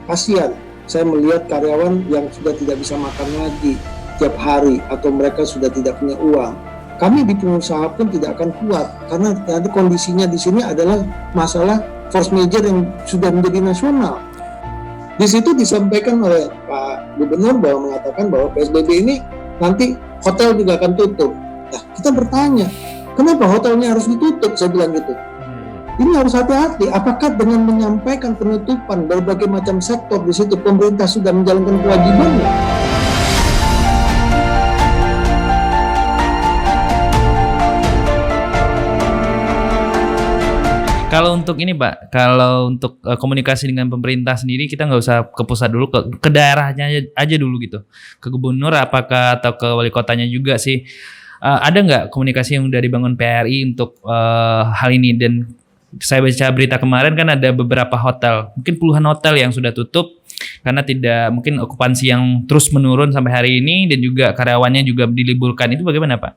kasihan saya melihat karyawan yang sudah tidak bisa makan lagi tiap hari atau mereka sudah tidak punya uang. Kami di pengusaha pun tidak akan kuat karena nanti kondisinya di sini adalah masalah force majeure yang sudah menjadi nasional. Di situ disampaikan oleh Pak Gubernur bahwa mengatakan bahwa PSBB ini nanti hotel juga akan tutup. Nah, kita bertanya, kenapa hotelnya harus ditutup? Saya bilang gitu. Ini harus hati-hati. Apakah dengan menyampaikan penutupan berbagai macam sektor di situ pemerintah sudah menjalankan kewajibannya? Kalau untuk ini Pak, kalau untuk komunikasi dengan pemerintah sendiri kita nggak usah ke pusat dulu, ke daerahnya aja dulu gitu. Ke gubernur apakah atau ke wali kotanya juga sih. Ada nggak komunikasi yang udah dibangun PRI untuk hal ini? Dan saya baca berita kemarin kan ada beberapa hotel, mungkin puluhan hotel yang sudah tutup karena tidak mungkin okupansi yang terus menurun sampai hari ini dan juga karyawannya juga diliburkan. Itu bagaimana Pak?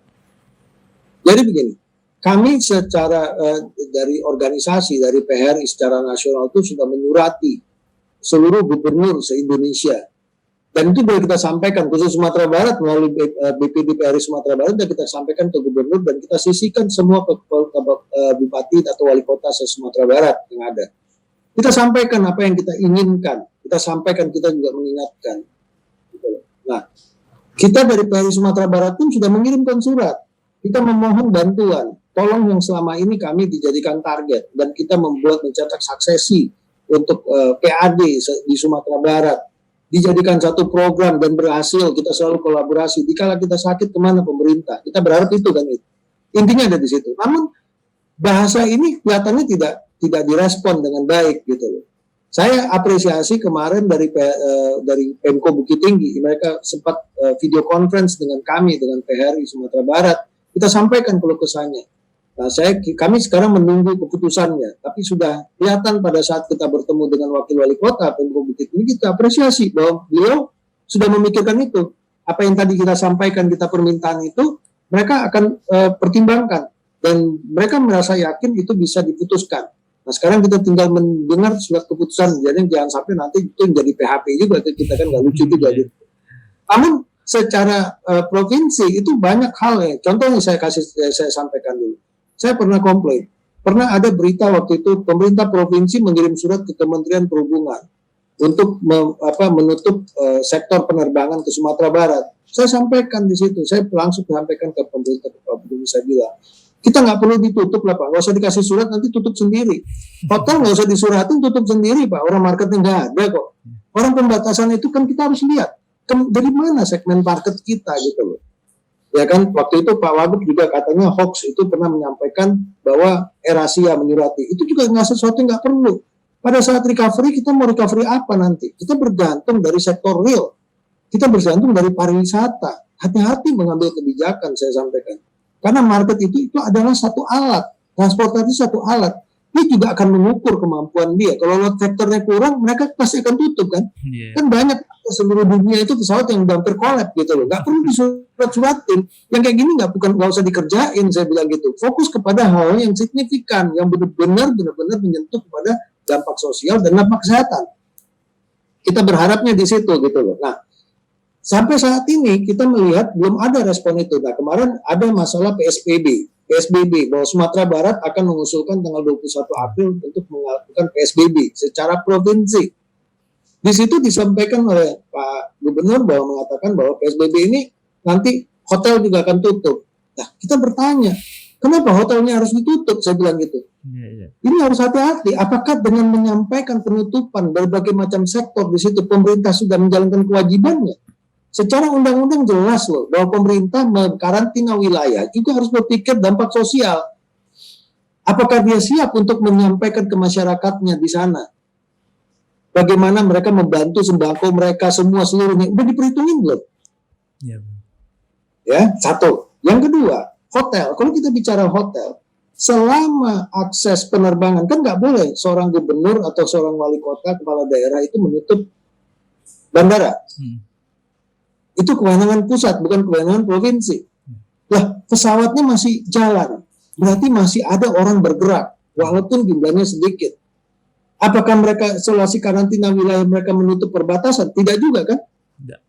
Jadi begini, kami secara dari organisasi, dari PRI secara nasional itu sudah menyurati seluruh gubernur se-Indonesia. Dan itu boleh kita sampaikan, khusus Sumatera Barat melalui BPD PRI Sumatera Barat, dan kita sampaikan ke gubernur dan kita sisihkan semua ke bupati atau wali kota se-Sumatera Barat yang ada. Kita sampaikan apa yang kita inginkan, kita sampaikan, kita juga mengingatkan. Nah, kita dari PRI Sumatera Barat pun sudah mengirimkan surat. Kita memohon bantuan, tolong yang selama ini kami dijadikan target, dan kita mencetak suksesi untuk PAD di Sumatera Barat, dijadikan satu program dan berhasil. Kita selalu kolaborasi. Dikala kita sakit kemana pemerintah? Kita berharap itu kan itu. Intinya ada di situ. Namun bahasa ini kelihatannya tidak direspon dengan baik gitu loh. Saya apresiasi kemarin dari Pemko Bukit Tinggi, mereka sempat video conference dengan kami, dengan PRI Sumatera Barat. Kita sampaikan keluh kesahnya. Nah, kami sekarang menunggu keputusannya, tapi sudah kelihatan pada saat kita bertemu dengan wakil wali kota Pemko Bukit Tinggi, kita apresiasi bahwa beliau sudah memikirkan itu. Apa yang tadi kita sampaikan, kita permintaan itu, mereka akan pertimbangkan dan mereka merasa yakin itu bisa diputuskan. Nah, sekarang kita tinggal mendengar surat keputusan, jadi jangan sampai nanti itu menjadi PHP juga, kita kan nggak lucu juga gitu. Namun secara provinsi itu banyak hal ya. Contohnya saya sampaikan dulu. Saya pernah komplain, pernah ada berita waktu itu pemerintah provinsi mengirim surat ke Kementerian Perhubungan untuk menutup sektor penerbangan ke Sumatera Barat. Saya sampaikan di situ, saya langsung sampaikan ke pemerintah, ke Pak Gubernur, saya bilang, kita nggak perlu ditutup lah Pak, nggak usah dikasih surat, nanti tutup sendiri. Hotel nggak usah disuratin, tutup sendiri Pak, orang marketnya nggak ada kok. Orang pembatasan itu kan kita harus lihat, dari mana segmen market kita gitu loh. Ya kan, waktu itu Pak Wagub juga katanya hoax itu pernah menyampaikan bahwa AirAsia menyurati. Itu juga nggak sesuatu yang nggak perlu. Pada saat recovery, kita mau recovery apa nanti? Kita bergantung dari sektor real. Kita bergantung dari pariwisata. Hati-hati mengambil kebijakan, saya sampaikan. Karena market itu adalah satu alat. Transportasi satu alat. Dia juga akan mengukur kemampuan dia. Kalau load factornya kurang, mereka pasti akan tutup kan. Yeah. Kan banyak seluruh dunia itu pesawat yang hampir collapse gitu loh. Nggak perlu disurat-suratin. Yang kayak gini nggak usah dikerjain, saya bilang gitu. Fokus kepada hal yang signifikan, yang benar-benar menyentuh kepada dampak sosial dan dampak kesehatan. Kita berharapnya di situ gitu loh. Nah, sampai saat ini kita melihat belum ada respon itu. Nah, kemarin ada masalah PSBB bahwa Sumatera Barat akan mengusulkan tanggal 21 April untuk melakukan PSBB secara provinsi. Di situ disampaikan oleh Pak Gubernur bahwa mengatakan bahwa PSBB ini nanti hotel juga akan tutup. Nah, kita bertanya, kenapa hotelnya harus ditutup? Saya bilang gitu. Ini harus hati-hati. Apakah dengan menyampaikan penutupan berbagai macam sektor di situ pemerintah sudah menjalankan kewajibannya? Secara undang-undang jelas loh bahwa pemerintah mengkarantina wilayah juga harus berpikir dampak sosial. Apakah dia siap untuk menyampaikan ke masyarakatnya di sana? Bagaimana mereka membantu sembako mereka seluruhnya udah diperhitungin belum? Ya, satu. Yang kedua, hotel. Kalau kita bicara hotel, selama akses penerbangan kan nggak boleh seorang gubernur atau seorang wali kota, kepala daerah itu menutup bandara. Itu kewenangan pusat, bukan kewenangan provinsi. Lah, pesawatnya masih jalan. Berarti masih ada orang bergerak, walaupun jumlahnya sedikit. Apakah mereka isolasi karantina wilayah mereka menutup perbatasan? Tidak juga kan? Tidak.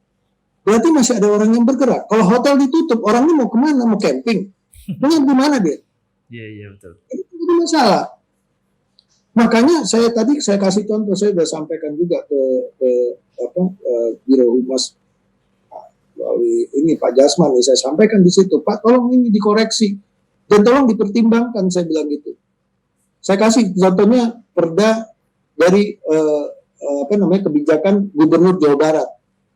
Berarti masih ada orang yang bergerak. Kalau hotel ditutup, orang ini mau kemana? Mau camping? Mau di mana dia? Iya betul. Itu masalah. Makanya saya kasih contoh, saya sudah sampaikan juga ke Biro Humas melalui ini Pak Jasman, saya sampaikan di situ, Pak tolong ini dikoreksi dan tolong dipertimbangkan, saya bilang gitu. Saya kasih contohnya perda dari kebijakan Gubernur Jawa Barat,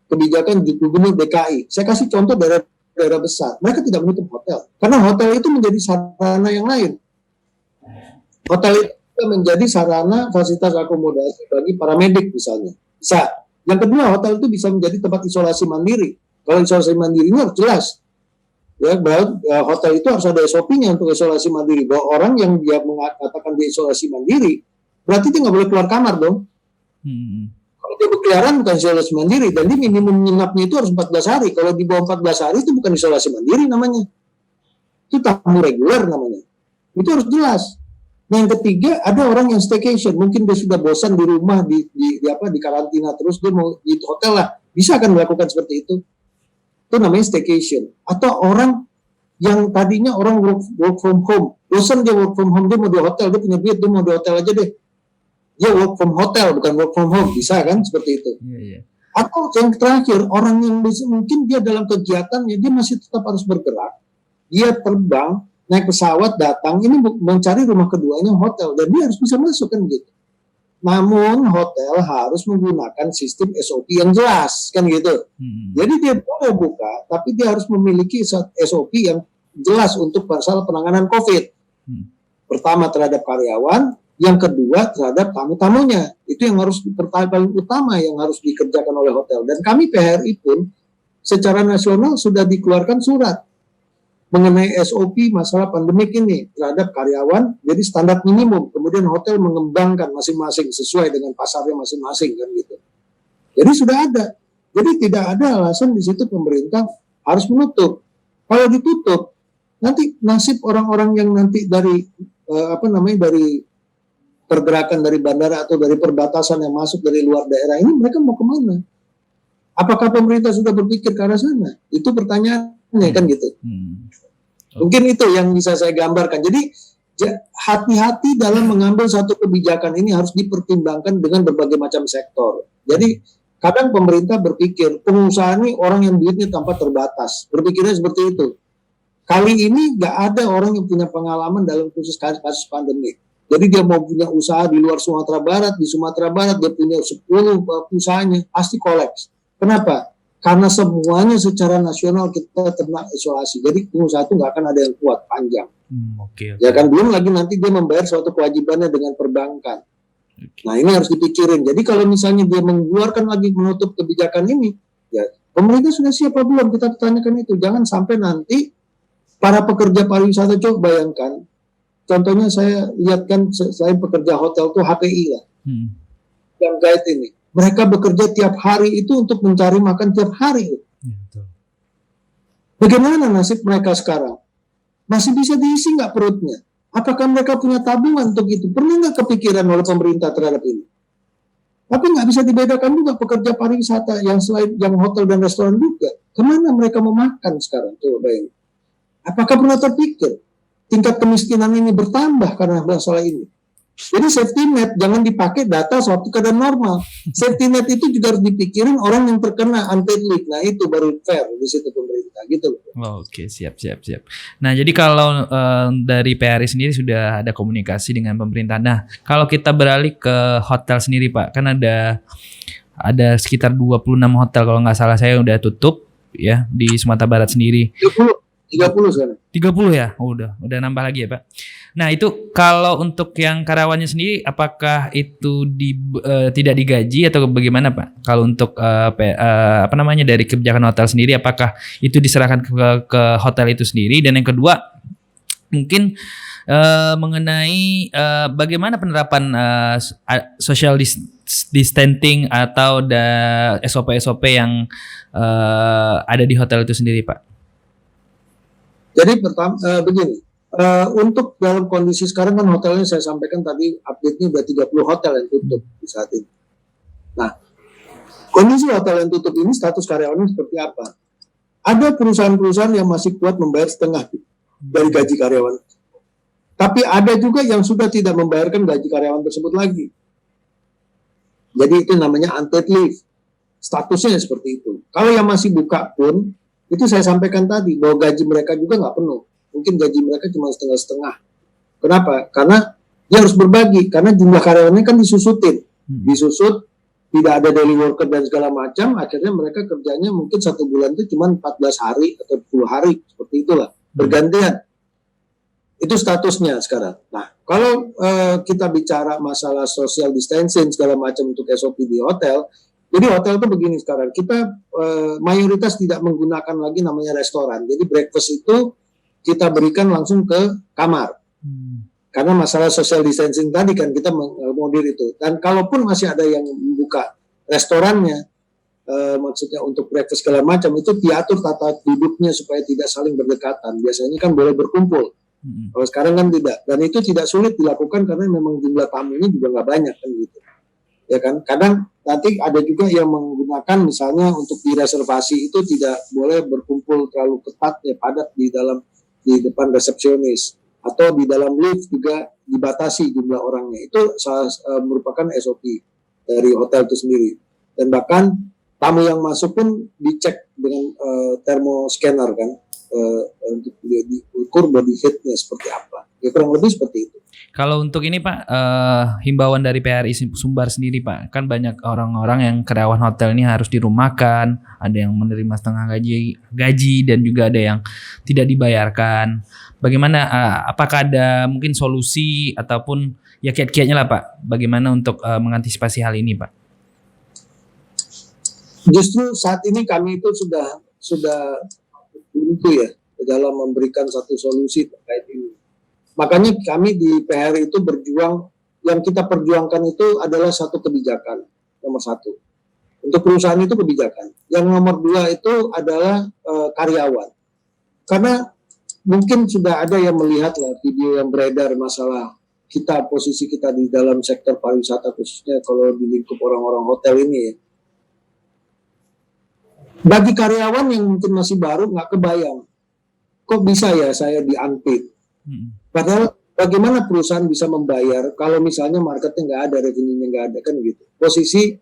kebijakan Gubernur DKI. Saya kasih contoh daerah besar, mereka tidak menutup hotel karena hotel itu menjadi sarana yang lain. Hotel itu menjadi sarana fasilitas akomodasi bagi para medik misalnya. Bisa. Yang kedua, hotel itu bisa menjadi tempat isolasi mandiri. Kalau isolasi mandiri ini harus jelas. Ya, bahwa hotel itu harus ada SOP-nya untuk isolasi mandiri. Bahwa orang yang dia mengatakan dia isolasi mandiri, berarti dia nggak boleh keluar kamar dong. Kalau dia berkeliaran bukan isolasi mandiri, dan dia minimum menginapnya itu harus 14 hari. Kalau di bawah 14 hari itu bukan isolasi mandiri namanya. Itu tamu reguler namanya. Itu harus jelas. Nah, yang ketiga, ada orang yang staycation, mungkin dia sudah bosan di rumah di karantina, terus dia mau di hotel lah, bisa kan melakukan seperti itu. Itu namanya staycation. Atau orang yang tadinya orang work from home, bosan dia work from home, dia mau di hotel, dia punya duit, dia mau di hotel aja deh. Dia work from hotel, bukan work from home, bisa kan seperti itu. Atau yang terakhir, orang yang mungkin dia dalam kegiatannya, dia masih tetap harus bergerak, dia terbang, naik pesawat, datang, ini mencari rumah keduanya hotel, dan dia harus bisa masuk kan gitu. Namun hotel harus menggunakan sistem SOP yang jelas kan gitu. Jadi dia boleh buka, tapi dia harus memiliki SOP yang jelas untuk masalah penanganan COVID. Pertama terhadap karyawan, yang kedua terhadap tamu-tamunya. Itu yang harus paling utama yang harus dikerjakan oleh hotel. Dan kami PHRI pun secara nasional sudah dikeluarkan surat mengenai SOP masalah pandemik ini terhadap karyawan, jadi standar minimum. Kemudian hotel mengembangkan masing-masing sesuai dengan pasarnya masing-masing kan gitu. Jadi sudah ada. Jadi tidak ada alasan di situ pemerintah harus menutup. Kalau ditutup, nanti nasib orang-orang yang nanti dari dari pergerakan dari bandara atau dari perbatasan yang masuk dari luar daerah ini, mereka mau kemana? Apakah pemerintah sudah berpikir ke arah sana? Itu pertanyaannya kan gitu. Mungkin itu yang bisa saya gambarkan. Jadi hati-hati dalam mengambil satu kebijakan ini harus dipertimbangkan dengan berbagai macam sektor. Jadi kadang pemerintah berpikir pengusaha ini orang yang duitnya tanpa terbatas. Berpikirnya seperti itu. Kali ini nggak ada orang yang punya pengalaman dalam khusus kasus pandemi. Jadi dia mau punya usaha di luar Sumatera Barat, di Sumatera Barat dia punya 10 usahanya, pasti kolaps. Kenapa? Karena semuanya secara nasional kita terkena isolasi. Jadi pengusaha itu nggak akan ada yang kuat panjang. Ya kan, belum lagi nanti dia membayar suatu kewajibannya dengan perbankan. Nah ini harus dipikirin. Jadi kalau misalnya dia mengeluarkan lagi menutup kebijakan ini, ya pemerintah sudah siap apa belum? Kita tanyakan itu. Jangan sampai nanti para pekerja pariwisata, coba bayangkan. Contohnya saya lihat kan, saya pekerja hotel tuh HPI lah, yang guide ini. Mereka bekerja tiap hari itu untuk mencari makan tiap hari. Bagaimana nasib mereka sekarang? Masih bisa diisi nggak perutnya? Apakah mereka punya tabungan untuk itu? Pernah nggak kepikiran oleh pemerintah terhadap ini? Tapi nggak bisa dibedakan juga pekerja pariwisata yang selain yang hotel dan restoran juga. Kemana mereka mau makan sekarang? Coba bayangin. Apakah pernah terpikir tingkat kemiskinan ini bertambah karena masalah ini? Jadi safety net jangan dipakai data suatu keadaan normal. Safety net itu juga harus dipikirin orang yang terkena unpaid leave. Nah itu baru fair di situ pemerintah gitu. Oke, siap. Nah jadi kalau dari PRI sendiri sudah ada komunikasi dengan pemerintah. Nah kalau kita beralih ke hotel sendiri Pak, kan ada sekitar 26 hotel kalau nggak salah saya udah tutup ya di Sumatera Barat sendiri. 30 sekarang. 30 ya? Oh, udah nambah lagi ya Pak. Nah itu kalau untuk yang karyawannya sendiri apakah itu tidak digaji atau bagaimana Pak? Kalau untuk dari kebijakan hotel sendiri apakah itu diserahkan ke hotel itu sendiri? Dan yang kedua mungkin mengenai bagaimana penerapan social distancing atau SOP-SOP yang ada di hotel itu sendiri Pak? Jadi pertama begini, Untuk dalam kondisi sekarang kan hotelnya saya sampaikan tadi update-nya udah 30 hotel yang tutup di saat ini. Nah, kondisi hotel yang tutup ini status karyawannya seperti apa? Ada perusahaan-perusahaan yang masih kuat membayar setengah dari gaji karyawan. Tapi ada juga yang sudah tidak membayarkan gaji karyawan tersebut lagi. Jadi itu namanya unpaid leave. Statusnya seperti itu. Kalau yang masih buka pun, itu saya sampaikan tadi, bahwa gaji mereka juga nggak penuh. Mungkin gaji mereka cuma setengah-setengah. Kenapa? Karena dia harus berbagi. Karena jumlah karyawannya kan disusutin. Disusut, tidak ada daily worker dan segala macam. Akhirnya mereka kerjanya mungkin 1 bulan itu cuma 14 hari atau 10 hari. Seperti itulah. Bergantian. Itu statusnya sekarang. Nah, kalau kita bicara masalah social distancing segala macam untuk SOP di hotel, jadi hotel itu begini sekarang, kita mayoritas tidak menggunakan lagi namanya restoran. Jadi breakfast itu kita berikan langsung ke kamar. Karena masalah social distancing tadi kan kita mengakomodir itu. Dan kalaupun masih ada yang membuka restorannya, maksudnya untuk breakfast segala macam, itu diatur tata duduknya supaya tidak saling berdekatan. Biasanya kan boleh berkumpul. Kalau sekarang kan tidak. Dan itu tidak sulit dilakukan karena memang jumlah tamunya juga nggak banyak kan gitu. Ya kan, kadang nanti ada juga yang menggunakan misalnya untuk direservasi itu tidak boleh berkumpul terlalu ketat ya, padat di depan resepsionis, atau di dalam lift juga dibatasi jumlah orangnya. Itu merupakan SOP dari hotel itu sendiri. Dan bahkan tamu yang masuk pun dicek dengan thermoscanner kan, untuk diukur body heat-nya seperti apa. Ya kurang lebih seperti itu. Kalau untuk ini Pak, himbauan dari PRI Sumbar sendiri Pak, kan banyak orang-orang yang karyawan hotel ini harus dirumahkan, ada yang menerima setengah gaji dan juga ada yang tidak dibayarkan. Bagaimana, apakah ada mungkin solusi ataupun ya kiat-kiatnya lah Pak, bagaimana untuk mengantisipasi hal ini Pak? Justru saat ini kami itu sudah buntu ya dalam memberikan satu solusi terkait ini. Makanya kami di PR itu berjuang, yang kita perjuangkan itu adalah satu kebijakan, nomor satu. Untuk perusahaan itu kebijakan. Yang nomor 2 itu adalah karyawan. Karena mungkin sudah ada yang melihat lah video yang beredar masalah posisi kita di dalam sektor pariwisata, khususnya kalau di lingkup orang-orang hotel ini ya. Bagi karyawan yang mungkin masih baru, nggak kebayang, kok bisa ya saya di-unpaid. Padahal bagaimana perusahaan bisa membayar kalau misalnya marketnya nggak ada, revenue-nya nggak ada kan gitu. Posisi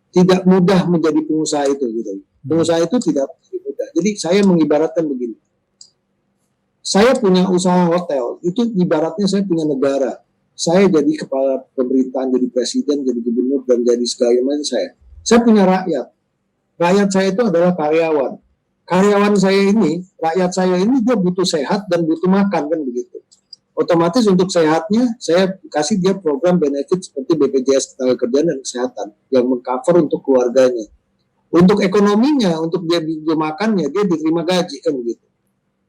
tidak mudah menjadi pengusaha itu gitu. Pengusaha itu tidak mudah. Jadi saya mengibaratkan begini. Saya punya usaha hotel, itu ibaratnya saya punya negara. Saya jadi kepala pemerintahan, jadi presiden, jadi gubernur, dan jadi segala macam saya. Saya punya rakyat. Rakyat saya itu adalah karyawan. Karyawan saya ini, rakyat saya ini dia butuh sehat dan butuh makan kan begitu. Otomatis untuk sehatnya saya kasih dia program benefit seperti BPJS Ketenagakerjaan dan Kesehatan yang mengcover untuk keluarganya. Untuk ekonominya, untuk dia makannya, dia diterima gaji kan begitu.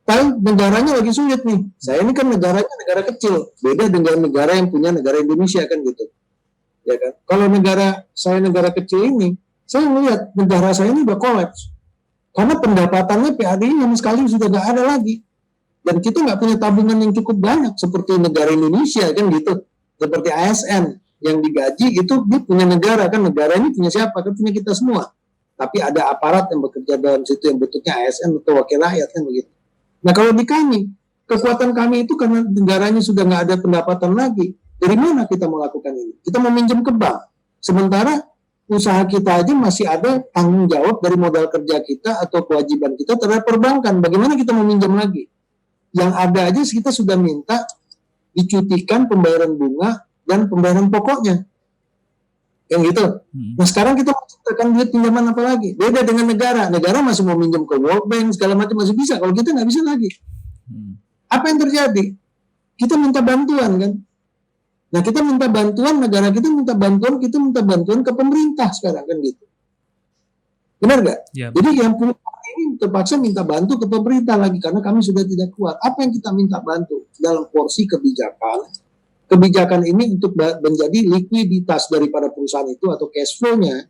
Tapi negaranya lagi sulit nih. Saya ini kan negaranya negara kecil, beda dengan negara yang punya negara Indonesia kan gitu. Ya kan. Kalau saya negara kecil ini, saya melihat negara saya ini udah kolaps. Karena pendapatannya PAD sama sekali sudah nggak ada lagi. Dan kita nggak punya tabungan yang cukup banyak seperti negara Indonesia kan gitu. Seperti ASN yang digaji itu dia punya negara kan, negara ini punya siapa? Kan punya kita semua. Tapi ada aparat yang bekerja dalam situ yang bentuknya ASN atau wakil rakyat kan begitu. Nah kalau di kami, kekuatan kami itu karena negaranya sudah nggak ada pendapatan lagi. Dari mana kita mau lakukan ini? Kita mau minjem ke bank. Sementara usaha kita aja masih ada tanggung jawab dari modal kerja kita atau kewajiban kita terhadap perbankan. Bagaimana kita mau minjem lagi? Yang ada aja kita sudah minta dicutikan pembayaran bunga dan pembayaran pokoknya. Yang gitu. Nah sekarang kita menciptakan duit pinjaman apa lagi? Beda dengan negara. Negara masih mau minjem ke World Bank, segala macam masih bisa. Kalau kita nggak bisa lagi. Apa yang terjadi? Kita minta bantuan kan? Nah kita minta bantuan, negara kita minta bantuan ke pemerintah sekarang kan gitu. Benar nggak? Ya. Jadi yang punya ini terpaksa minta bantu ke pemerintah lagi karena kami sudah tidak kuat. Apa yang kita minta bantu dalam porsi kebijakan? Kebijakan ini untuk menjadi likuiditas daripada perusahaan itu atau cash flow-nya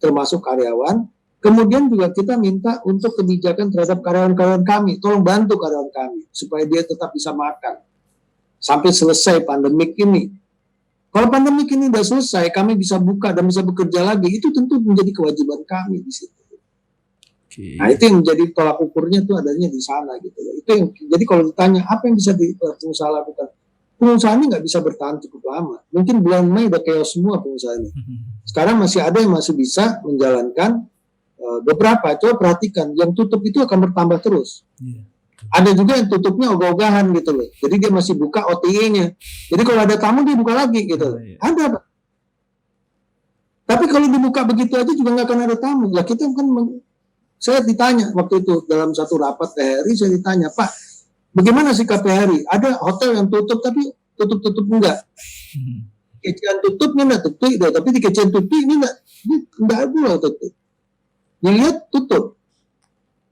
termasuk karyawan Kemudian juga kita minta untuk kebijakan terhadap karyawan-karyawan kami, tolong bantu karyawan kami supaya dia tetap bisa makan sampai selesai pandemik ini. Kalau pandemik ini sudah selesai, kami bisa buka dan bisa bekerja lagi, itu tentu menjadi kewajiban kami di situ. Nah, itu yang menjadi tolak ukurnya itu adanya di sana gitu. Itu yang jadi kalau ditanya apa yang bisa pengusaha lakukan, pengusaha ini nggak bisa bertahan cukup lama. Mungkin bulan Mei udah chaos semua pengusaha ini. Sekarang masih ada yang masih bisa menjalankan beberapa. Coba perhatikan, yang tutup itu akan bertambah terus. Ada juga yang tutupnya ogah-ogahan gitu loh. Jadi dia masih buka OTE-nya. Jadi kalau ada tamu dia buka lagi gitu. Ada, Pak. Tapi kalau dibuka begitu aja juga nggak akan ada tamu. Lah kita kan saya ditanya waktu itu dalam satu rapat PHRI, saya ditanya, Pak, bagaimana sikap PHRI? Ada hotel yang tutup tapi tutup enggak. Kecian tutupnya enggak tutup, tapi di kecian tutup ini enggak ada tutup. Dilihat tutup.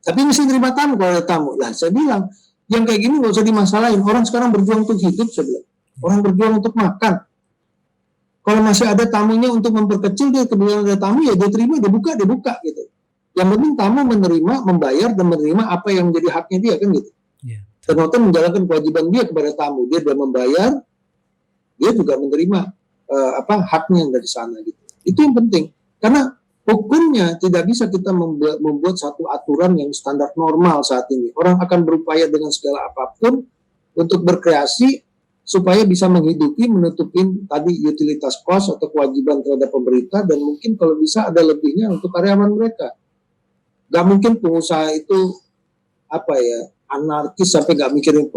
Tapi mesti terima tamu kalau ada tamu. Lah saya bilang, yang kayak gini nggak usah dimasalahin. Orang sekarang berjuang untuk hidup, saya bilang. Orang berjuang untuk makan. Kalau masih ada tamunya untuk memperkecil, dia kemudian ada tamu, ya dia terima, dia buka gitu. Yang penting tamu menerima, membayar, dan menerima apa yang menjadi haknya dia, kan gitu. Dan hotel menjalankan kewajiban dia kepada tamu. Dia sudah membayar, dia juga menerima haknya dari sana gitu. Itu yang penting. Karena hukumnya tidak bisa kita membuat satu aturan yang standar normal saat ini. Orang akan berupaya dengan segala apapun untuk berkreasi supaya bisa menghidupi, menutupin tadi utilitas cost atau kewajiban terhadap pemerintah, dan mungkin kalau bisa ada lebihnya untuk karyawan mereka. Gak mungkin pengusaha itu anarkis sampai gak mikirin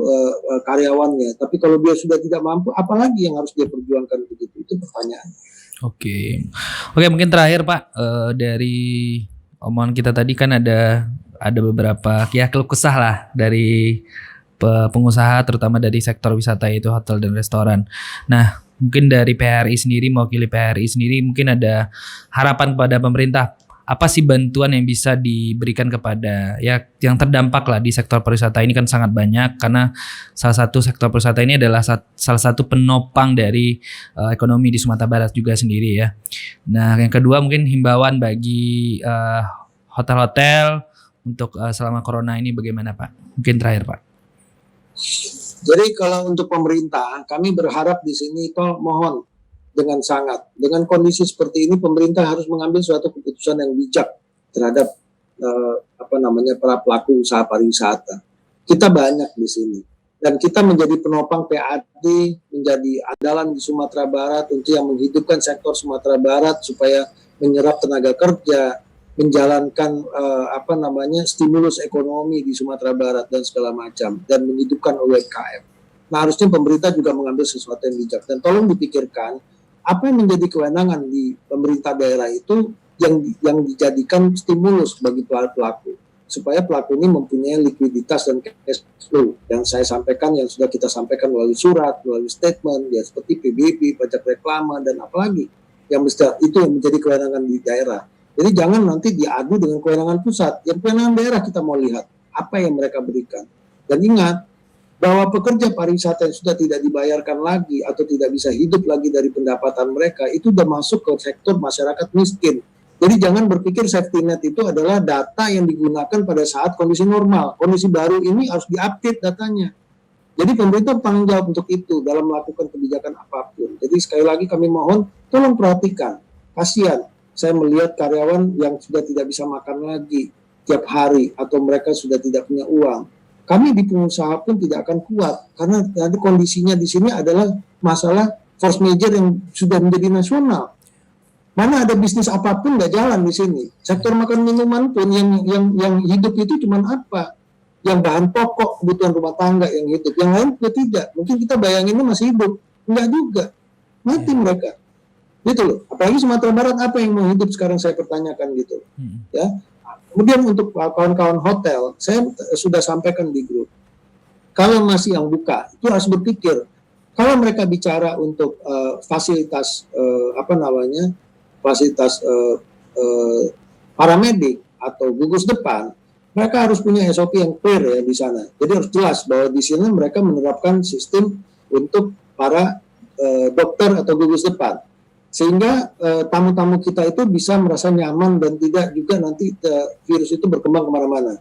karyawannya. Tapi kalau dia sudah tidak mampu, apalagi yang harus dia perjuangkan begitu? Itu pertanyaan. Oke, mungkin terakhir Pak, dari omongan kita tadi kan ada beberapa keluh kesah lah dari pengusaha, terutama dari sektor wisata, yaitu hotel dan restoran. Nah, mungkin dari PHRI sendiri, mewakili PHRI sendiri, mungkin ada harapan kepada pemerintah. Apa sih bantuan yang bisa diberikan kepada yang terdampak lah di sektor pariwisata ini? Kan sangat banyak, karena salah satu sektor pariwisata ini adalah salah satu penopang dari ekonomi di Sumatera Barat juga sendiri ya. Nah, yang kedua mungkin himbauan bagi hotel-hotel untuk selama corona ini bagaimana Pak? Mungkin terakhir Pak. Jadi kalau untuk pemerintah, kami berharap di sini mohon dengan kondisi seperti ini, pemerintah harus mengambil suatu keputusan yang bijak terhadap para pelaku usaha pariwisata. Kita banyak di sini dan kita menjadi penopang PAD, menjadi andalan di Sumatera Barat untuk yang menghidupkan sektor Sumatera Barat supaya menyerap tenaga kerja, menjalankan stimulus ekonomi di Sumatera Barat dan segala macam, dan menghidupkan UMKM. Nah, harusnya pemerintah juga mengambil sesuatu yang bijak, dan tolong dipikirkan apa yang menjadi kewenangan di pemerintah daerah itu yang dijadikan stimulus bagi pelaku supaya pelaku ini mempunyai likuiditas dan cash flow yang saya sampaikan, yang sudah kita sampaikan melalui surat, melalui statement, ya seperti PBB, pajak reklame, dan apalagi yang itu yang menjadi kewenangan di daerah. Jadi jangan nanti diadu dengan kewenangan pusat. Yang kewenangan daerah kita mau lihat apa yang mereka berikan. Dan ingat bahwa pekerja pariwisata yang sudah tidak dibayarkan lagi atau tidak bisa hidup lagi dari pendapatan mereka, itu sudah masuk ke sektor masyarakat miskin. Jadi jangan berpikir safety net itu adalah data yang digunakan pada saat kondisi normal. Kondisi baru ini harus diupdate datanya. Jadi pemerintah bertanggung jawab untuk itu dalam melakukan kebijakan apapun. Jadi sekali lagi kami mohon, tolong perhatikan. Kasihan, saya melihat karyawan yang sudah tidak bisa makan lagi tiap hari, atau mereka sudah tidak punya uang. Kami di pengusaha pun tidak akan kuat, karena nanti kondisinya di sini adalah masalah force majeure yang sudah menjadi nasional. Mana ada bisnis apapun nggak jalan di sini. Sektor makan minuman pun yang hidup itu cuma apa? Yang bahan pokok kebutuhan rumah tangga yang hidup. Yang lain juga tidak. Mungkin kita bayanginnya masih hidup, enggak juga. Mati mereka. Gitu loh. Apalagi Sumatera Barat, apa yang mau hidup sekarang saya pertanyakan gitu. Ya. Kemudian untuk kawan-kawan hotel, saya sudah sampaikan di grup, kalau masih yang buka, itu harus berpikir, kalau mereka bicara untuk fasilitas paramedik atau gugus depan, mereka harus punya SOP yang clear ya di sana. Jadi harus jelas bahwa di sini mereka menerapkan sistem untuk para dokter atau gugus depan. sehingga tamu-tamu kita itu bisa merasa nyaman dan tidak juga nanti virus itu berkembang kemana-mana.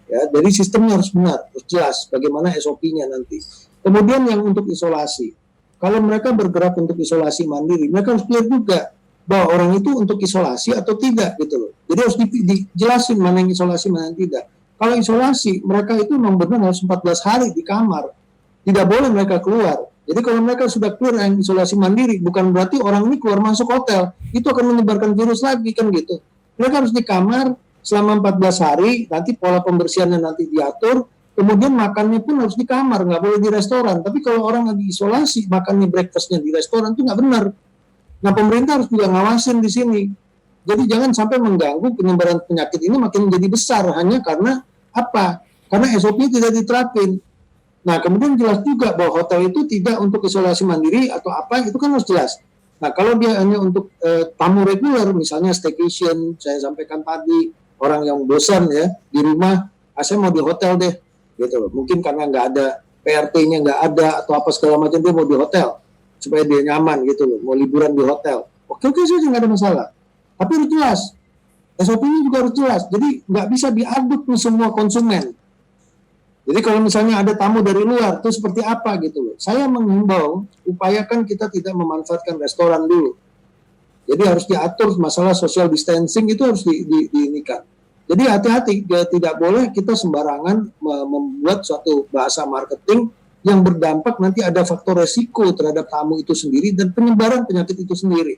Ya, jadi sistemnya harus benar, harus jelas bagaimana SOP-nya nanti. Kemudian yang untuk isolasi, kalau mereka bergerak untuk isolasi mandiri, mereka harus clear juga bahwa orang itu untuk isolasi atau tidak gitu loh. Jadi harus dijelasin mana yang isolasi, mana yang tidak. Kalau isolasi, mereka itu memang benar harus 14 hari di kamar, tidak boleh mereka keluar. Jadi kalau mereka sudah keluar yang isolasi mandiri, bukan berarti orang ini keluar masuk hotel, itu akan menyebarkan virus lagi kan gitu. Mereka harus di kamar selama 14 hari, nanti pola pembersihannya nanti diatur, kemudian makannya pun harus di kamar, nggak boleh di restoran. Tapi kalau orang lagi isolasi, makannya breakfastnya di restoran itu nggak benar. Nah, pemerintah harus juga ngawasin di sini. Jadi jangan sampai mengganggu penyebaran penyakit ini makin menjadi besar hanya karena apa? Karena SOP tidak diterapin. Nah, kemudian jelas juga bahwa hotel itu tidak untuk isolasi mandiri atau apa, itu kan harus jelas. Nah, kalau dia hanya untuk tamu reguler, misalnya staycation, saya sampaikan tadi, orang yang bosan ya di rumah, saya mau di hotel deh, gitu loh. Mungkin karena nggak ada PRT-nya nggak ada atau apa segala macam, dia mau di hotel supaya dia nyaman gitu loh, mau liburan di hotel. Oke saja nggak ada masalah. Tapi harus jelas, SOP-nya juga harus jelas. Jadi nggak bisa diaduk nih semua konsumen. Jadi kalau misalnya ada tamu dari luar, itu seperti apa gitu loh. Saya menghimbau, upayakan kita tidak memanfaatkan restoran dulu. Jadi harus diatur masalah social distancing itu harus diinikan. Jadi hati-hati, tidak boleh kita sembarangan membuat suatu bahasa marketing yang berdampak nanti ada faktor resiko terhadap tamu itu sendiri dan penyebaran penyakit itu sendiri.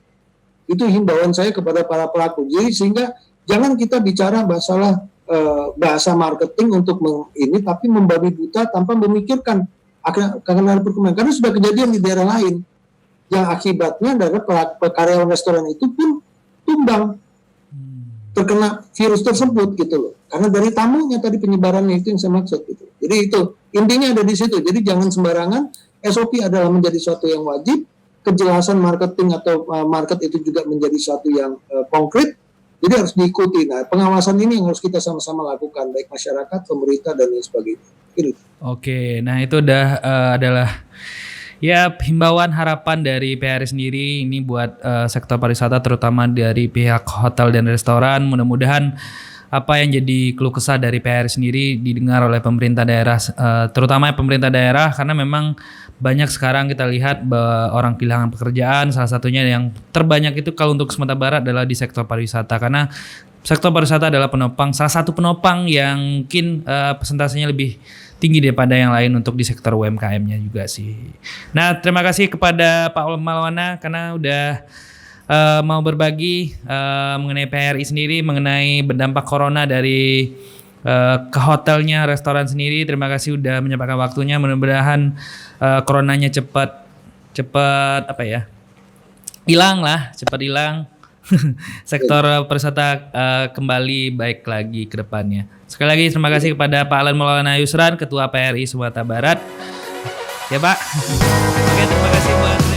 Itu himbauan saya kepada para pelaku. Jadi sehingga jangan kita bicara masalah bahasa marketing untuk ini, tapi membabi buta tanpa memikirkan akan ada perkembangan. Karena sudah kejadian di daerah lain yang akibatnya adalah karyawan restoran itu pun tumbang terkena virus tersebut gitu loh. Karena dari tamunya tadi penyebarannya itu yang saya maksud gitu. Jadi itu intinya ada di situ. Jadi jangan sembarangan. SOP adalah menjadi suatu yang wajib. Kejelasan marketing atau market itu juga menjadi suatu yang konkret. Jadi harus diikuti. Nah, pengawasan ini yang harus kita sama-sama lakukan, baik masyarakat, pemerintah, dan lain sebagainya. Ini. Oke, nah itu udah adalah ya himbauan harapan dari PHRI sendiri ini buat sektor pariwisata terutama dari pihak hotel dan restoran. Mudah-mudahan apa yang jadi keluh kesah dari PHRI sendiri didengar oleh pemerintah daerah, terutama pemerintah daerah, karena memang banyak sekarang kita lihat bahwa orang kehilangan pekerjaan. Salah satunya yang terbanyak itu kalau untuk Sumatera Barat adalah di sektor pariwisata, karena sektor pariwisata adalah salah satu penopang yang mungkin persentasenya lebih tinggi daripada yang lain untuk di sektor UMKM-nya juga sih. Nah, terima kasih kepada Pak Maulana karena udah mau berbagi mengenai PHRI sendiri, mengenai berdampak corona dari ke hotelnya, restoran sendiri. Terima kasih udah menyempatkan waktunya. Mudah-mudahan coronanya cepat hilang. Sektor pariwisata kembali baik lagi ke depannya. Sekali lagi terima kasih kepada Pak Alan Maulana Yusran, Ketua PHRI Sumatera Barat. Ya Pak. Oke, terima kasih buat